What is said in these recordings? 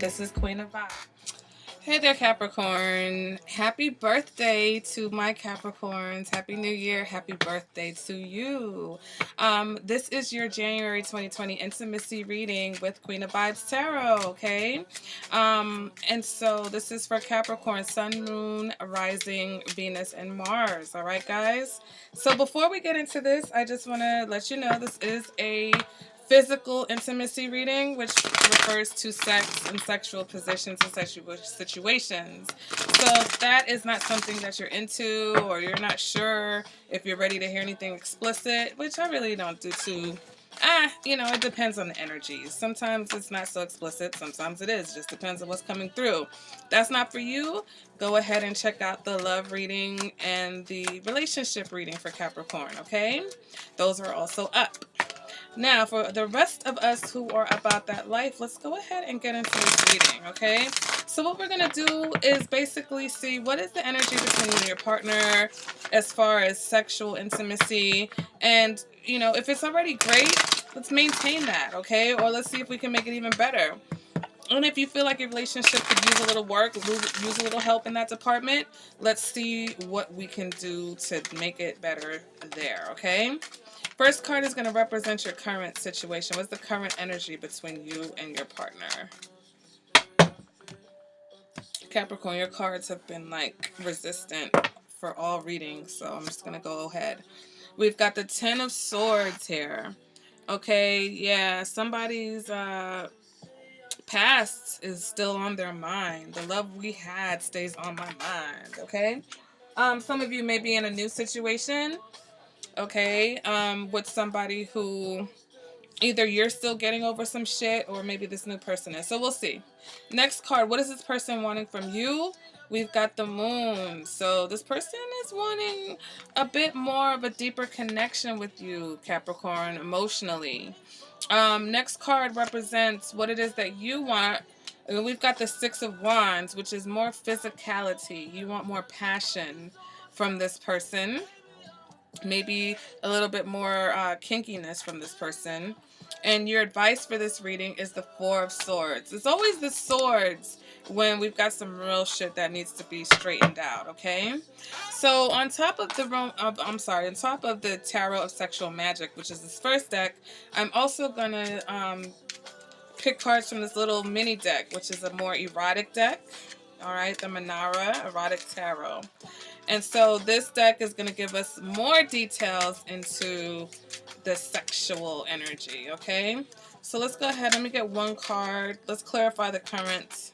This is Queen of Vibe. Hey there, Capricorn. Happy birthday to my Capricorns. Happy New Year. Happy birthday to you. This is your January 2020 intimacy reading with Queen of Vibes Tarot, okay? And so this is for Capricorn, Sun, Moon, Rising, Venus, and Mars, all right, guys? So before we get into this, I just want to let you know this is a physical intimacy reading, which refers to sex and sexual positions and sexual situations. So if that is not something that you're into, or you're not sure if you're ready to hear anything explicit, which I really don't do too, it depends on the energies. Sometimes it's not so explicit, sometimes it is. Just depends on what's coming through. That's not for you. Go ahead and check out the love reading and the relationship reading for Capricorn, okay? Those are also up. Now, for the rest of us who are about that life, let's go ahead and get into this reading, okay? So what we're going to do is basically see what is the energy between you and your partner as far as sexual intimacy. And, if it's already great, let's maintain that, okay? Or let's see if we can make it even better. And if you feel like your relationship could use a little work, use a little help in that department, let's see what we can do to make it better there, okay? First card is going to represent your current situation. What's the current energy between you and your partner? Capricorn, your cards have been resistant for all readings, so I'm just going to go ahead. We've got the Ten of Swords here. Okay, yeah, somebody's past is still on their mind. The love we had stays on my mind, okay? Some of you may be in a new situation, okay, with somebody who either you're still getting over some shit or maybe this new person is. So we'll see. Next card, what is this person wanting from you? We've got the Moon. So this person is wanting a bit more of a deeper connection with you, Capricorn, emotionally. Next card represents what it is that you want. We've got the Six of Wands, which is more physicality. You want more passion from this person. Maybe a little bit more kinkiness from this person. And your advice for this reading is the Four of Swords. It's always the swords when we've got some real shit that needs to be straightened out, okay? So on top of on top of the Tarot of Sexual Magic, which is this first deck, I'm also gonna pick cards from this little mini deck, which is a more erotic deck. All right, the Manara Erotic Tarot. And so this deck is going to give us more details into the sexual energy, okay? So let's go ahead. Let me get one card. Let's clarify the current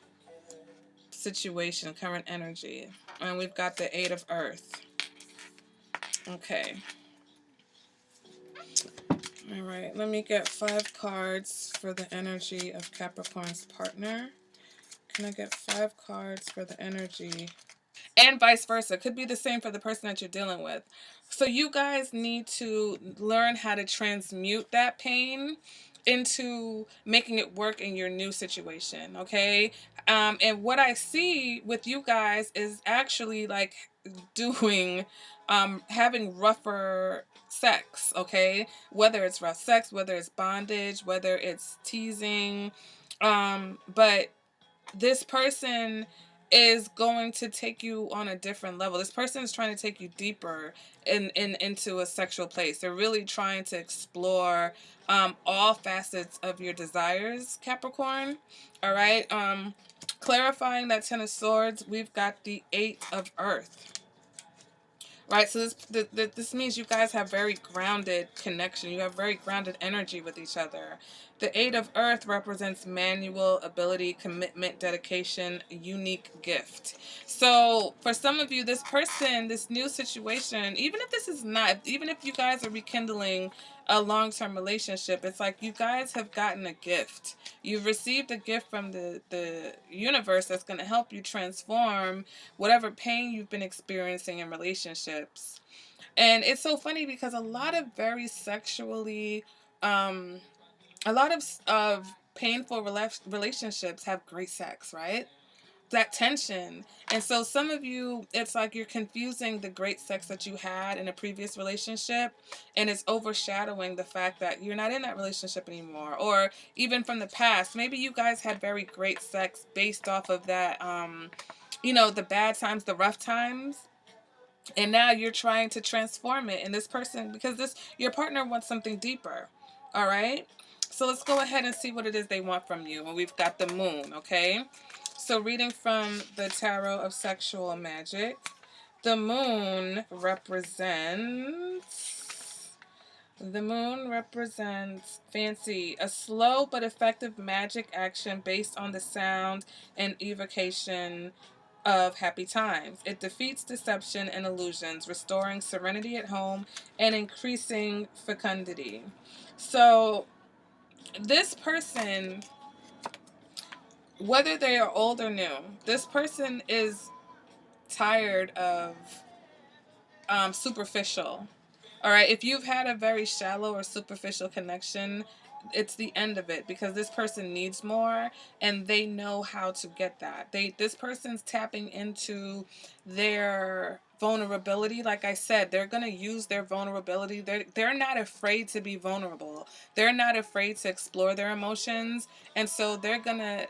situation, current energy. And we've got the Eight of Earth. Okay. All right. Let me get 5 cards for the energy of Capricorn's partner. Can I get 5 cards for the energy? And vice versa. Could be the same for the person that you're dealing with. So you guys need to learn how to transmute that pain into making it work in your new situation, okay? And what I see with you guys is actually doing, having rougher sex, okay? Whether it's rough sex, whether it's bondage, whether it's teasing, but this person is going to take you on a different level. This person is trying to take you deeper into a sexual place. They're really trying to explore all facets of your desires, Capricorn. All right. Clarifying that Ten of Swords, we've got the Eight of Earth. Right, so this means you guys have very grounded connection. You have very grounded energy with each other. The Eight of Earth represents manual ability, commitment, dedication, unique gift. So for some of you, this person, this new situation, even if you guys are rekindling a long-term relationship, it's like you guys have gotten a gift. You've received a gift from the universe that's going to help you transform whatever pain you've been experiencing in relationships. And it's so funny because a lot of very sexually, a lot of painful relationships have great sex, right? that tension. And so some of you, it's like you're confusing the great sex that you had in a previous relationship, and it's overshadowing the fact that you're not in that relationship anymore. Or even from the past, maybe you guys had very great sex based off of that, the bad times, the rough times, and now you're trying to transform it. And this person, because your partner wants something deeper. All right, so let's go ahead and see what it is they want from you. And we've got the moon. Okay, so reading from the Tarot of Sexual Magic, the moon represents fancy, a slow but effective magic action based on the sound and evocation of happy times. It defeats deception and illusions, restoring serenity at home and increasing fecundity. So, this person, whether they are old or new, this person is tired of superficial. All right, if you've had a very shallow or superficial connection, it's the end of it, because this person needs more, and they know how to get that. This person's tapping into their vulnerability. Like I said, they're going to use their vulnerability. They're not afraid to be vulnerable. They're not afraid to explore their emotions. And so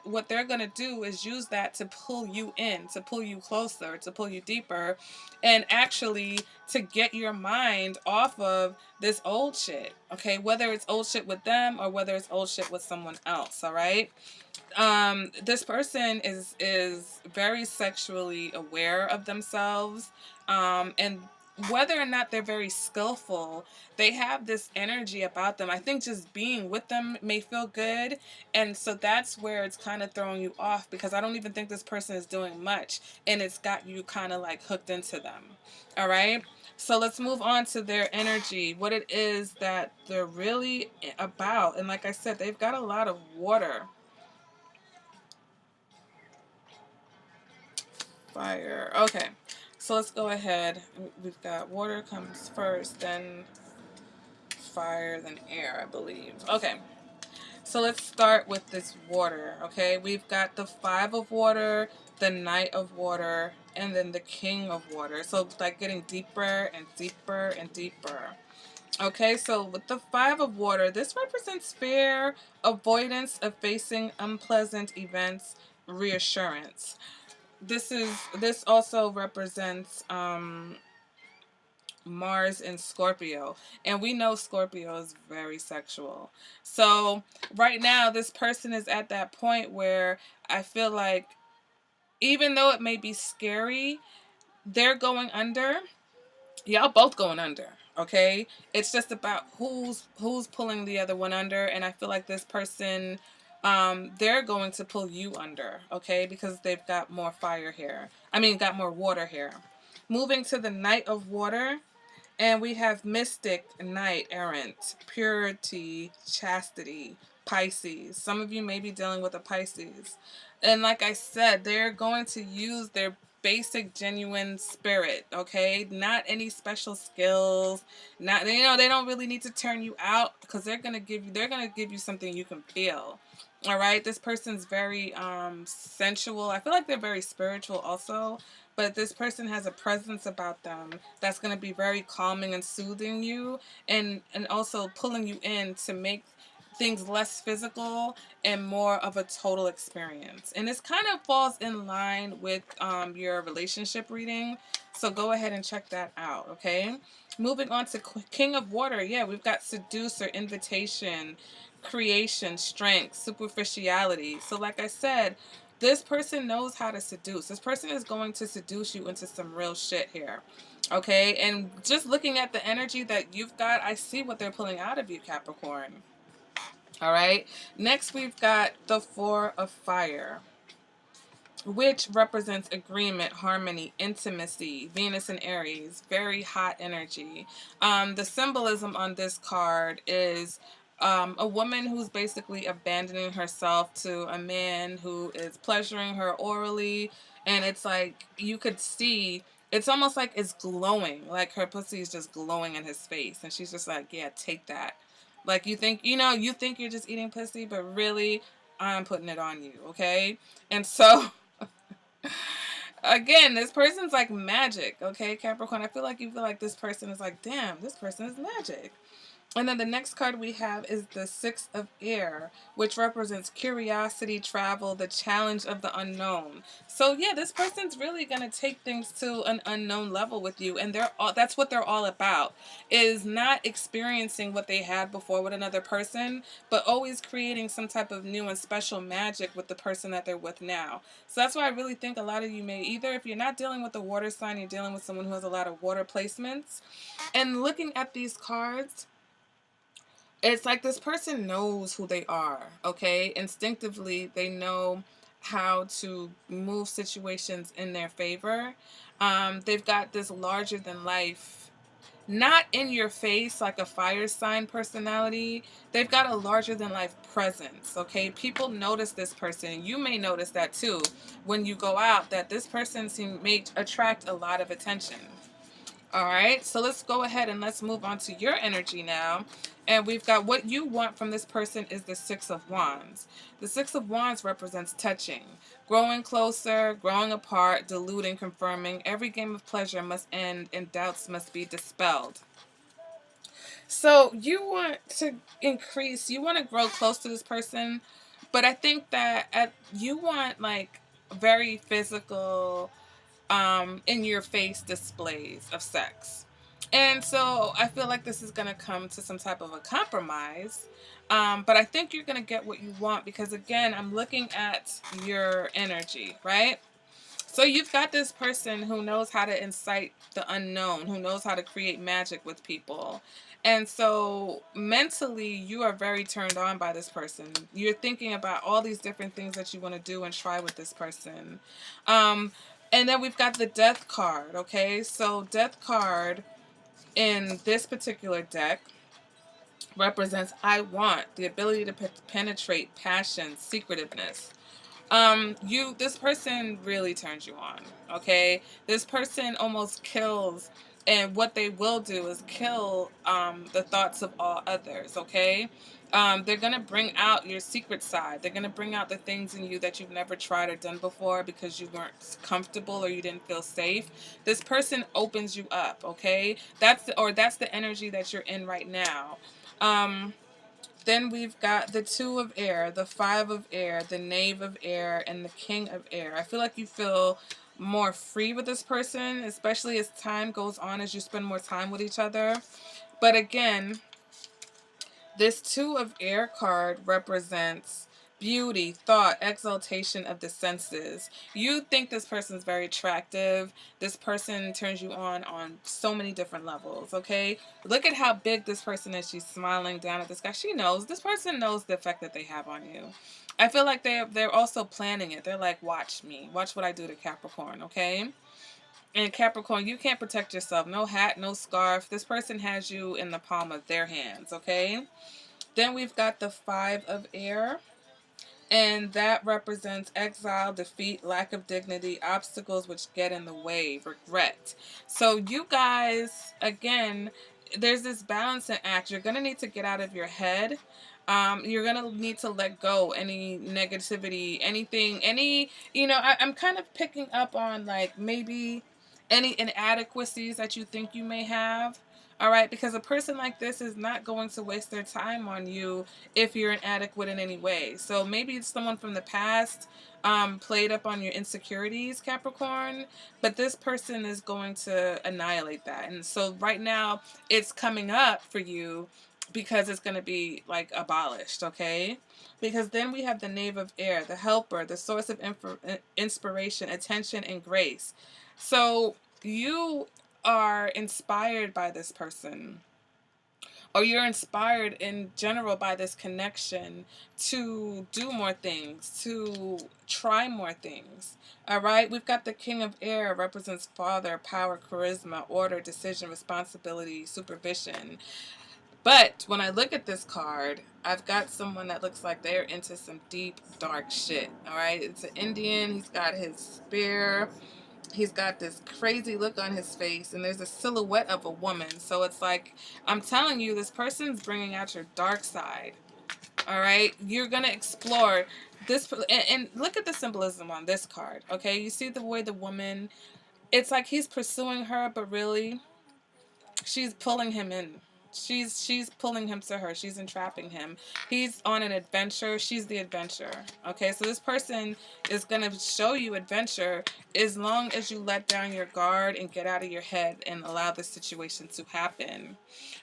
what they're going to do is use that to pull you in, to pull you closer, to pull you deeper, and actually to get your mind off of this old shit. Okay, whether it's old shit with them or whether it's old shit with someone else. All right. This person is very sexually aware of themselves, and whether or not they're very skillful, they have this energy about them. I think just being with them may feel good, and so that's where it's kind of throwing you off, because I don't even think this person is doing much, and it's got you kind of like hooked into them. All right. So let's move on to their energy, what it is that they're really about. And like I said, they've got a lot of water. Fire. Okay. So let's go ahead. We've got water comes first, then fire, then air, I believe. Okay. So let's start with this water, okay? We've got the 5 of water, the Knight of water, and then the King of water. So it's like getting deeper and deeper and deeper. Okay, so with the 5 of water, this represents fear, avoidance of facing unpleasant events, reassurance. This also represents Mars in Scorpio, and we know Scorpio is very sexual. So right now this person is at that point where I feel like, even though it may be scary, they're going under. Y'all both going under. Okay, it's just about who's pulling the other one under, and I feel like this person, they're going to pull you under. Okay, because they've got more fire here. I mean, got more water here. Moving to the Knight of water, and we have mystic, knight errant, purity, chastity, Pisces. Some of you may be dealing with a Pisces. And like I said, they're going to use their basic genuine spirit, okay? Not any special skills. Not, they don't really need to turn you out, because they're going to give you something you can feel. All right? This person's very sensual. I feel like they're very spiritual also, but this person has a presence about them that's going to be very calming and soothing you, and also pulling you in to make things less physical and more of a total experience. And this kind of falls in line with your relationship reading, so go ahead and check that out. Okay, moving on to King of water. Yeah, we've got seducer, invitation, creation, strength, superficiality. So like I said, this person knows how to seduce. This person is going to seduce you into some real shit here. Okay, and just looking at the energy that you've got, I see what they're pulling out of you, Capricorn. All right, next we've got the 4 of fire, which represents agreement, harmony, intimacy, Venus and Aries, very hot energy. The symbolism on this card is a woman who's basically abandoning herself to a man who is pleasuring her orally, and it's like you could see. It's almost like it's glowing, like her pussy is just glowing in his face, and she's just like, "Yeah, take that." Like you think you're just eating pussy, but really, I'm putting it on you, okay? And so Again, this person's like magic, okay, Capricorn? I feel like you feel like this person is like, damn, this person is magic. And then the next card we have is the Six of Air, which represents curiosity, travel, the challenge of the unknown. So yeah, this person's really gonna take things to an unknown level with you, and that's what they're all about. Is not experiencing what they had before with another person, but always creating some type of new and special magic with the person that they're with now. So that's why I really think a lot of you may either, if you're not dealing with a water sign, you're dealing with someone who has a lot of water placements. And looking at these cards, it's like this person knows who they are, okay? Instinctively, they know how to move situations in their favor. They've got this larger than life, not in your face like a fire sign personality. They've got a larger than life presence, okay? People notice this person. You may notice that too when you go out, that this person may attract a lot of attention. All right, so let's go ahead and let's move on to your energy now. And we've got what you want from this person is the Six of Wands. The Six of Wands represents touching, growing closer, growing apart, diluting, confirming. Every game of pleasure must end and doubts must be dispelled. So you want to increase, you want to grow close to this person, but I think that you want like very physical, in your face displays of sex. And so I feel like this is going to come to some type of a compromise. But I think you're going to get what you want because, again, I'm looking at your energy, right? So you've got this person who knows how to incite the unknown, who knows how to create magic with people. And so mentally, you are very turned on by this person. You're thinking about all these different things that you want to do and try with this person. Um, and then we've got the Death card, okay? So Death card in this particular deck represents I want, the ability to penetrate, passion, secretiveness. This person really turns you on, okay? This person almost kills, and what they will do is kill the thoughts of all others, okay? They're gonna bring out your secret side. They're gonna bring out the things in you that you've never tried or done before because you weren't comfortable or you didn't feel safe. This person opens you up, okay? That's the energy that you're in right now. Um, then we've got the Two of Air, the Five of Air, the Knave of Air, and the King of Air. I feel like you feel more free with this person, especially as time goes on, as you spend more time with each other. But again, this Two of Air card represents beauty, thought, exaltation of the senses. You think this person's very attractive. This person turns you on so many different levels, okay? Look at how big this person is. She's smiling down at this guy. She knows. This person knows the effect that they have on you. I feel like they're also planning it. They're like, watch me. Watch what I do to Capricorn, okay? And Capricorn, you can't protect yourself. No hat, no scarf. This person has you in the palm of their hands, okay? Then we've got the Five of Air, and that represents exile, defeat, lack of dignity, obstacles which get in the way, regret. So you guys, again, there's this balancing act. You're going to need to get out of your head. You're going to need to let go any negativity, anything, I'm kind of picking up on like maybe any inadequacies that you think you may have. All right, because a person like this is not going to waste their time on you if you're inadequate in any way. So maybe it's someone from the past played up on your insecurities, Capricorn, but this person is going to annihilate that. And so right now it's coming up for you because it's going to be like abolished, okay? Because then we have the Knave of Air, the helper, the source of inspiration, attention, and grace. So you are inspired by this person, or you're inspired in general by this connection to do more things, to try more things. All right, we've got the King of Air, represents father, power, charisma, order, decision, responsibility, supervision. But when I look at this card, I've got someone that looks like they're into some deep, dark shit. All right, it's an Indian. He's got his spear. He's got this crazy look on his face, and there's a silhouette of a woman. So it's like, I'm telling you, this person's bringing out your dark side. All right, you're gonna explore this, and look at the symbolism on this card. Okay, you see the way the woman, it's like he's pursuing her, but really she's pulling him in. She's pulling him to her. She's entrapping him. He's on an adventure. She's the adventure. Okay, so this person is gonna show you adventure as long as you let down your guard and get out of your head and allow the situation to happen.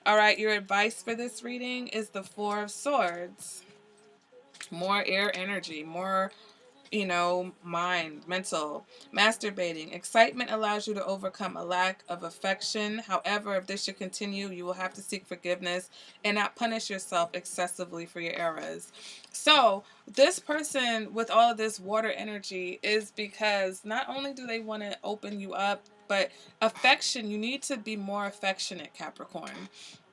All right, your advice for this reading is the Four of Swords. More air energy, more, mind, mental, masturbating. Excitement allows you to overcome a lack of affection. However, if this should continue, you will have to seek forgiveness and not punish yourself excessively for your errors. So, this person with all of this water energy is because not only do they want to open you up, but affection, you need to be more affectionate, Capricorn.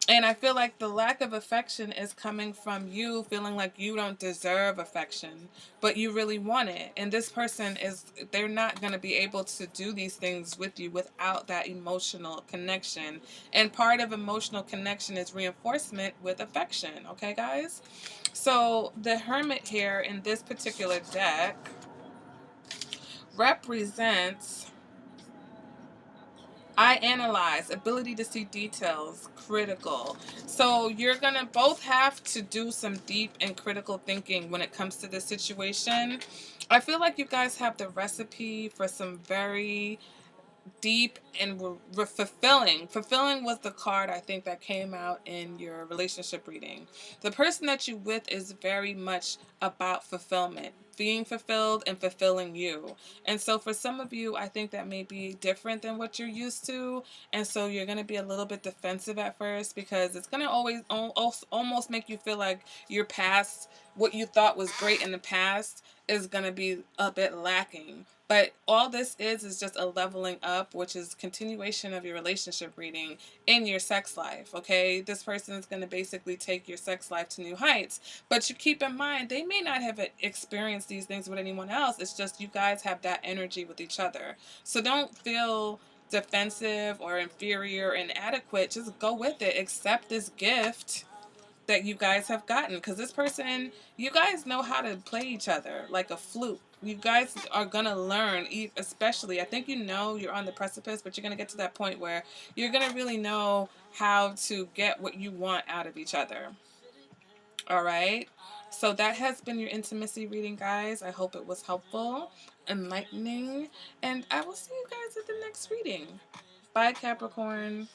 And I feel like the lack of affection is coming from you feeling like you don't deserve affection, but you really want it. And this person they're not going to be able to do these things with you without that emotional connection. And part of emotional connection is reinforcement with affection. Okay, guys? So the Hermit here in this particular deck represents I analyze, ability to see details, critical. So you're going to both have to do some deep and critical thinking when it comes to this situation. I feel like you guys have the recipe for some very deep and fulfilling. Fulfilling was the card I think that came out in your relationship reading. The person that you with is very much about fulfillment, being fulfilled and fulfilling you. And so for some of you, I think that may be different than what you're used to. And so you're going to be a little bit defensive at first because it's going to almost make you feel like your past, what you thought was great in the past, is going to be a bit lacking. But all this is just a leveling up, which is continuation of your relationship reading in your sex life, okay? This person is going to basically take your sex life to new heights. But you keep in mind, they may not have experienced these things with anyone else. It's just you guys have that energy with each other. So don't feel defensive or inferior or inadequate. Just go with it. Accept this gift that you guys have gotten, because this person, you guys know how to play each other like a flute. You guys are gonna learn, especially, I think you're on the precipice, but you're gonna get to that point where you're gonna really know how to get what you want out of each other. All right, so that has been your intimacy reading, guys. I hope it was helpful, enlightening, and I will see you guys at the next reading. Bye, Capricorn.